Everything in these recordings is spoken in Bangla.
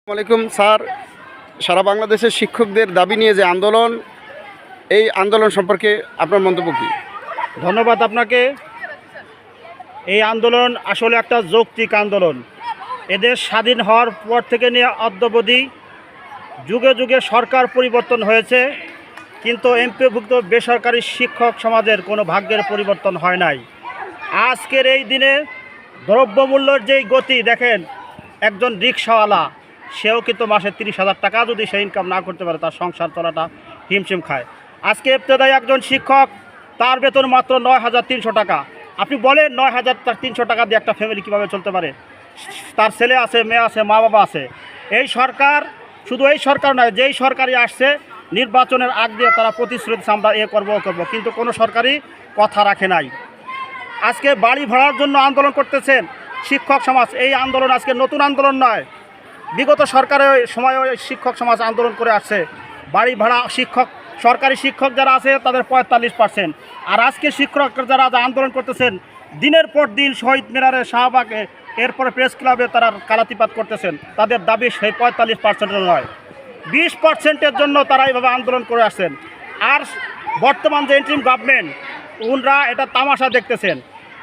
আসসালামাইকুম স্যার, সারা বাংলাদেশের শিক্ষকদের দাবি নিয়ে যে আন্দোলন, এই আন্দোলন সম্পর্কে আপনার মন্তব্য কী? ধন্যবাদ আপনাকে। এই আন্দোলন আসলে একটা যৌক্তিক আন্দোলন। এদেশ স্বাধীন হওয়ার পর থেকে নিয়ে অদ্যাবধি যুগে যুগে সরকার পরিবর্তন হয়েছে, কিন্তু এমপিওভুক্ত বেসরকারি শিক্ষক সমাজের কোনো ভাগ্যের পরিবর্তন হয় নাই। আজকের এই দিনে দ্রব্যমূল্যের যেই গতি দেখেন, একজন রিক্সাওয়ালা সেও কিন্তু মাসে 30,000 টাকা যদি সে ইনকাম না করতে পারে, তার সংসার চলাটা হিমশিম খায়। আজকে ইবতেদায়ী একজন শিক্ষক, তার বেতন মাত্র 9,300 টাকা। আপনি বলেন 9,300 টাকা দিয়ে একটা ফ্যামিলি কীভাবে চলতে পারে? তার ছেলে আছে, মেয়ে আছে, মা বাবা আছে। এই সরকার, শুধু এই সরকার নয়, যেই সরকারই আসছে নির্বাচনের আগ দিয়ে তারা প্রতিশ্রুতি আমরা এ করবো ও করবো, কিন্তু কোনো সরকারই কথা রাখে নাই। আজকে বাড়ি ভাড়ার জন্য আন্দোলন করতেছেন শিক্ষক সমাজ। এই আন্দোলন আজকে নতুন আন্দোলন নয়, বিগত সরকারের সময় শিক্ষক সমাজ আন্দোলন করে আসছে। বাড়ি ভাড়া শিক্ষক, সরকারি শিক্ষক যারা আছে তাদের 45%, আর আজকে শিক্ষক যারা আন্দোলন করতেছেন দিনের পর দিন শহীদ মিনারে, শাহবাগে, এরপরে প্রেস ক্লাবে তারা কালাতিপাত করতেছেন, তাদের দাবি সেই 45% নয়, 20%-এর জন্য তারা এইভাবে আন্দোলন করে আসছেন। আর বর্তমান যে ইন্টারিম গভর্নমেন্ট, উনরা এটা তামাশা দেখতেছেন।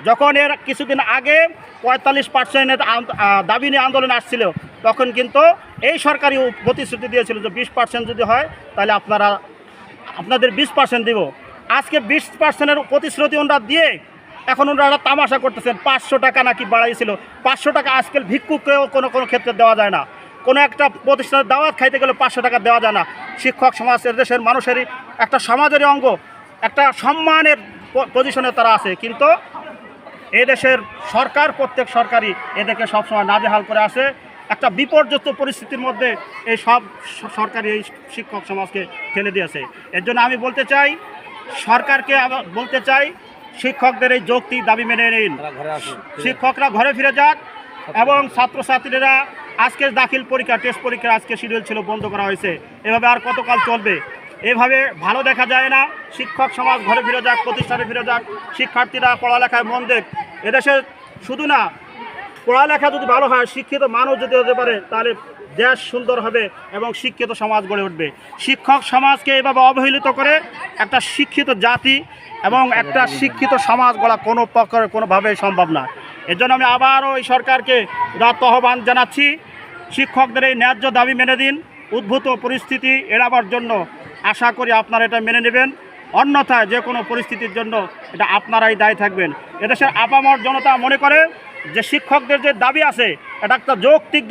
যখন এর কিছুদিন আগে 45%-এর দাবি নিয়ে আন্দোলন আসছিল, তখন কিন্তু এই সরকারি প্রতিশ্রুতি দিয়েছিল যে 20% যদি হয় তাহলে আপনাদের 20% দিব। আজকে 20%-এর প্রতিশ্রুতি ওনারা দিয়ে এখন ওনারা তামাশা করতেছেন। 500 টাকা নাকি বাড়াইছিল, 500 টাকা আজকাল ভিক্ষুককেও কোনো ক্ষেত্রে দেওয়া যায় না। কোনো একটা প্রতিষ্ঠানের দাওয়াত খাইতে গেলে 500 টাকা দেওয়া যায় না। শিক্ষক সমাজ দেশের মানুষেরই একটা সমাজেরই অঙ্গ, একটা সম্মানের পজিশনে তারা আছে, কিন্তু এই দেশের সরকার, প্রত্যেক সরকারই এদেরকে সবসময় নাজেহাল করে আসে। একটা বিপর্যস্ত পরিস্থিতির মধ্যে এই সব সরকারি এই শিক্ষক সমাজকে ঠেলে দিয়েছে। এর জন্য আমি বলতে চাই, সরকারকে বলতে চাই, শিক্ষকদের এই যৌক্তিক দাবি মেনে নিন। শিক্ষকরা ঘরে ফিরে যাক, এবং ছাত্রছাত্রীরা আজকে দাখিল পরীক্ষা, টেস্ট পরীক্ষা আজকে শিডিউল ছিল, বন্ধ করা হয়েছে। এভাবে আর কতকাল চলবে? এভাবে ভালো দেখা যায় না। শিক্ষক সমাজ ঘরে ফিরে যাক, প্রতিষ্ঠানে ফিরে যাক, শিক্ষার্থীরা পড়ালেখায় মন দেখ। এদেশে শুধু না, পড়ালেখা যদি ভালো হয়, শিক্ষিত মানুষ যদি হতে পারে, তাহলে দেশ সুন্দর হবে এবং শিক্ষিত সমাজ গড়ে উঠবে। শিক্ষক সমাজকে এভাবে অবহেলিত করে একটা শিক্ষিত জাতি এবং একটা শিক্ষিত সমাজ গড়া কোনোভাবেই সম্ভব না। এর জন্য আমি আবারও এই সরকারকে আহ্বান জানাচ্ছি, শিক্ষকদের এই ন্যায্য দাবি মেনে দিন। উদ্ভূত পরিস্থিতি এড়াবার জন্য আশা করি আপনারা এটা মেনে নেবেন, অন্যথায় যে কোনো পরিস্থিতির জন্য এটা আপনারাই দায়ী থাকবেন। এদেশের আপামর জনতা মনে করে যে শিক্ষকদের যে দাবি আছে, এটা একটা যৌক্তিক